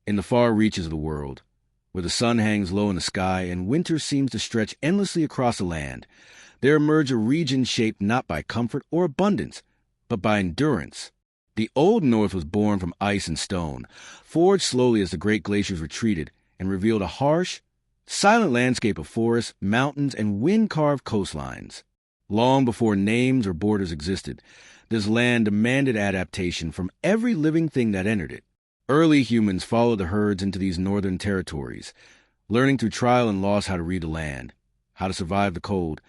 In the far reaches of the world, where the sun hangs low in the sky and winter seems to stretch endlessly across the land, there emerged a region shaped not by comfort or abundance, but by endurance. The Old North was born from ice and stone, forged slowly as the great glaciers retreated, and revealed a harsh, silent landscape of forests, mountains, and wind-carved coastlines. Long before names or borders existed, this land demanded adaptation from every living thing that entered it. Early humans followed the herds into these northern territories, learning through trial and loss how to read the land, how to survive the cold,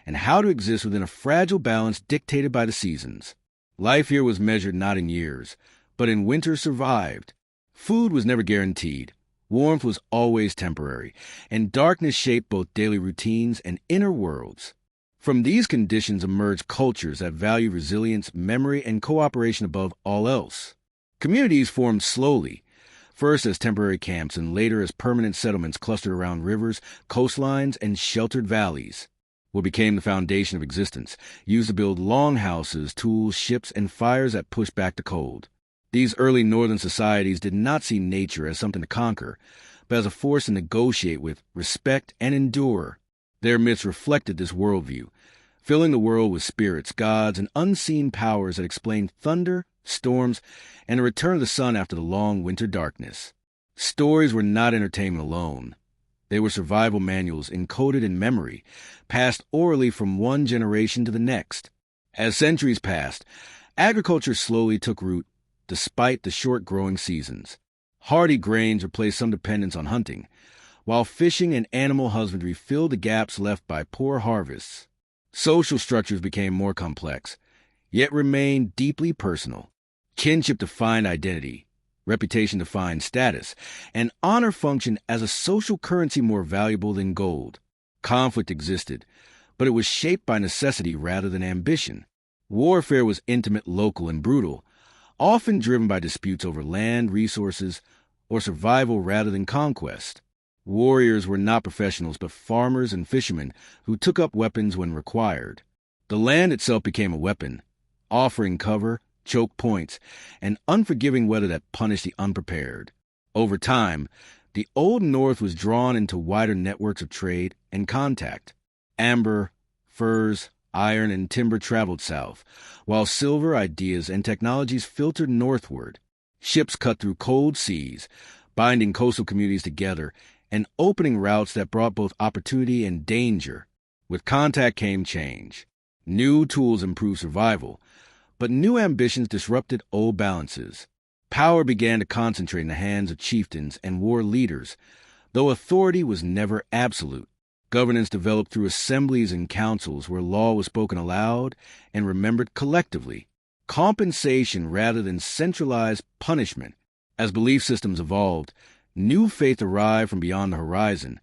and how to exist within a fragile balance dictated by the seasons. Life here was measured not in years, but in winter survived. Food was never guaranteed. Warmth was always temporary, and darkness shaped both daily routines and inner worlds. From these conditions emerged cultures that valued resilience, memory, and cooperation above all else. Communities formed slowly, first as temporary camps and later as permanent settlements clustered around rivers, coastlines, and sheltered valleys. What became the foundation of existence, used to build longhouses, tools, ships, and fires that pushed back the cold. These early northern societies did not see nature as something to conquer, but as a force to negotiate with, respect, and endure. Their myths reflected this worldview, filling the world with spirits, gods, and unseen powers that explained thunder, storms, and the return of the sun after the long winter darkness. Stories were not entertainment alone. They were survival manuals encoded in memory, passed orally from one generation to the next. As centuries passed, agriculture slowly took root, despite the short growing seasons. Hardy grains replaced some dependence on hunting, while fishing and animal husbandry filled the gaps left by poor harvests. Social structures became more complex, yet remained deeply personal. Kinship defined identity, reputation defined status, and honor functioned as a social currency more valuable than gold. Conflict existed, but it was shaped by necessity rather than ambition. Warfare was intimate, local, and brutal, often driven by disputes over land, resources, or survival rather than conquest. Warriors were not professionals, but farmers and fishermen who took up weapons when required. The land itself became a weapon, offering cover, choke points, and unforgiving weather that punished the unprepared. Over time, the Old North was drawn into wider networks of trade and contact. Amber, furs, iron, and timber traveled south, while silver, ideas, and technologies filtered northward. Ships cut through cold seas, binding coastal communities together, and opening routes that brought both opportunity and danger. With contact came change. New tools improved survival, but new ambitions disrupted old balances. Power began to concentrate in the hands of chieftains and war leaders, though authority was never absolute. Governance developed through assemblies and councils where law was spoken aloud and remembered collectively. Compensation rather than centralized punishment. As belief systems evolved, new faith arrived from beyond the horizon,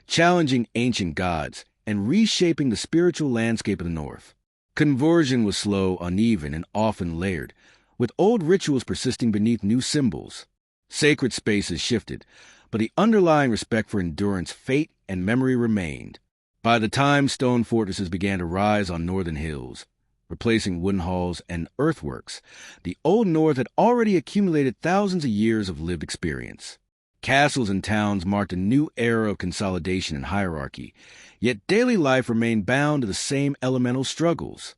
challenging ancient gods and reshaping the spiritual landscape of the North. Conversion was slow, uneven, and often layered, with old rituals persisting beneath new symbols. Sacred spaces shifted, but the underlying respect for endurance, fate, and memory remained. By the time stone fortresses began to rise on northern hills, replacing wooden halls and earthworks, the Old North had already accumulated thousands of years of lived experience. Castles and towns marked a new era of consolidation and hierarchy, yet daily life remained bound to the same elemental struggles.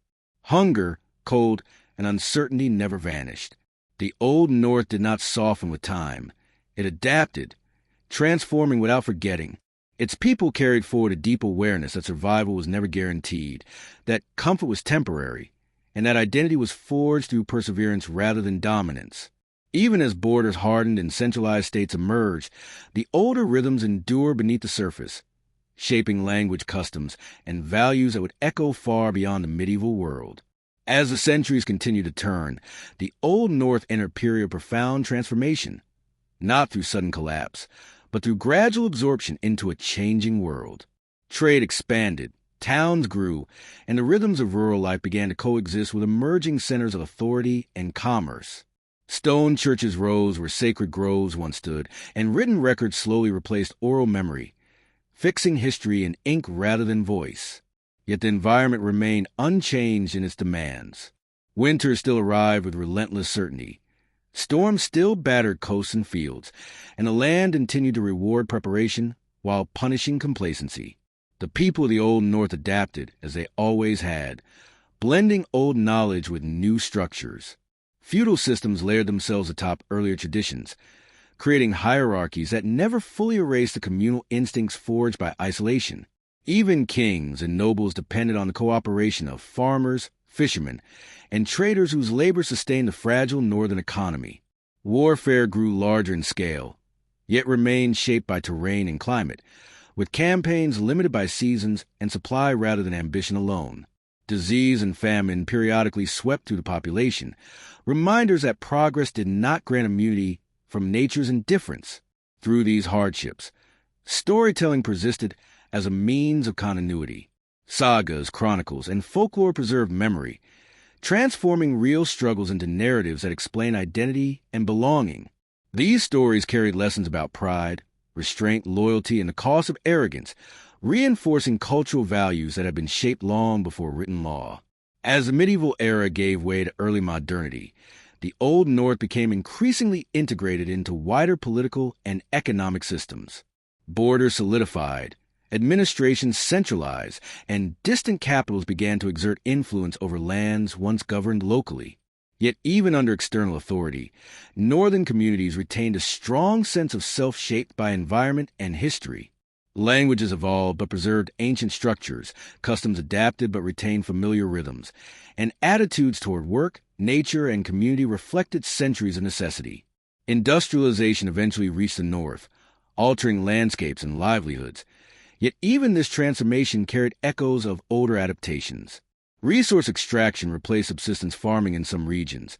Hunger, cold, and uncertainty never vanished. The Old North did not soften with time. It adapted, transforming without forgetting. Its people carried forward a deep awareness that survival was never guaranteed, that comfort was temporary, and that identity was forged through perseverance rather than dominance. Even as borders hardened and centralized states emerged, the older rhythms endured beneath the surface, shaping language, customs, and values that would echo far beyond the medieval world. As the centuries continued to turn, the Old North entered a period of profound transformation, not through sudden collapse, but through gradual absorption into a changing world. Trade expanded, towns grew, and the rhythms of rural life began to coexist with emerging centers of authority and commerce. Stone churches rose where sacred groves once stood, and written records slowly replaced oral memory, fixing history in ink rather than voice. Yet the environment remained unchanged in its demands. Winter still arrived with relentless certainty. Storms still battered coasts and fields, and the land continued to reward preparation while punishing complacency. The people of the Old North adapted, as they always had, blending old knowledge with new structures. Feudal systems layered themselves atop earlier traditions, creating hierarchies that never fully erased the communal instincts forged by isolation. Even kings and nobles depended on the cooperation of farmers, fishermen, and traders whose labor sustained the fragile northern economy. Warfare grew larger in scale, yet remained shaped by terrain and climate, with campaigns limited by seasons and supply rather than ambition alone. Disease and famine periodically swept through the population, reminders that progress did not grant immunity from nature's indifference. Through these hardships, storytelling persisted as a means of continuity. Sagas, chronicles, and folklore preserved memory, transforming real struggles into narratives that explain identity and belonging. These stories carried lessons about pride, restraint, loyalty, and the cost of arrogance, reinforcing cultural values that had been shaped long before written law. As the medieval era gave way to early modernity, the Old North became increasingly integrated into wider political and economic systems. Borders solidified, administrations centralized, and distant capitals began to exert influence over lands once governed locally. Yet even under external authority, northern communities retained a strong sense of self shaped by environment and history. Languages evolved but preserved ancient structures, customs adapted but retained familiar rhythms, and attitudes toward work, nature, and community reflected centuries of necessity. Industrialization eventually reached the north, altering landscapes and livelihoods, yet even this transformation carried echoes of older adaptations. Resource extraction replaced subsistence farming in some regions,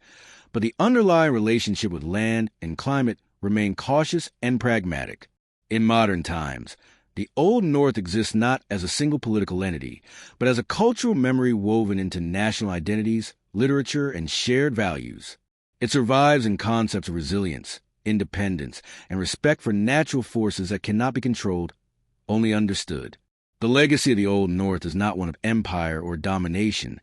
but the underlying relationship with land and climate remained cautious and pragmatic. In modern times, the Old North exists not as a single political entity, but as a cultural memory woven into national identities, literature, and shared values. It survives in concepts of resilience, independence, and respect for natural forces that cannot be controlled, only understood. The legacy of the Old North is not one of empire or domination,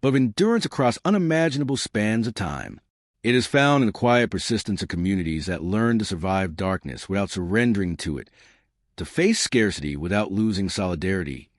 but of endurance across unimaginable spans of time. It is found in the quiet persistence of communities that learn to survive darkness without surrendering to it, to face scarcity without losing solidarity,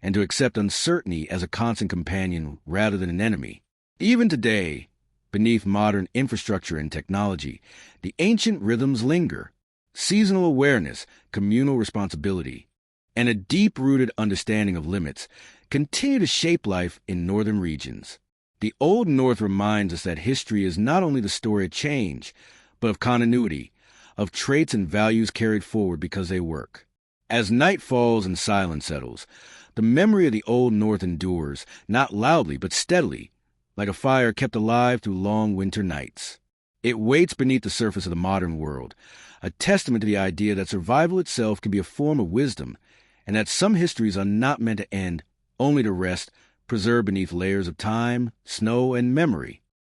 and to accept uncertainty as a constant companion rather than an enemy. Even today, beneath modern infrastructure and technology, the ancient rhythms linger. Seasonal awareness, communal responsibility, and a deep-rooted understanding of limits continue to shape life in northern regions. The Old North reminds us that history is not only the story of change, but of continuity, of traits and values carried forward because they work. As night falls and silence settles, the memory of the Old North endures, not loudly but steadily, like a fire kept alive through long winter nights. It waits beneath the surface of the modern world, a testament to the idea that survival itself can be a form of wisdom, and that some histories are not meant to end, only to rest, preserved beneath layers of time, snow, and memory.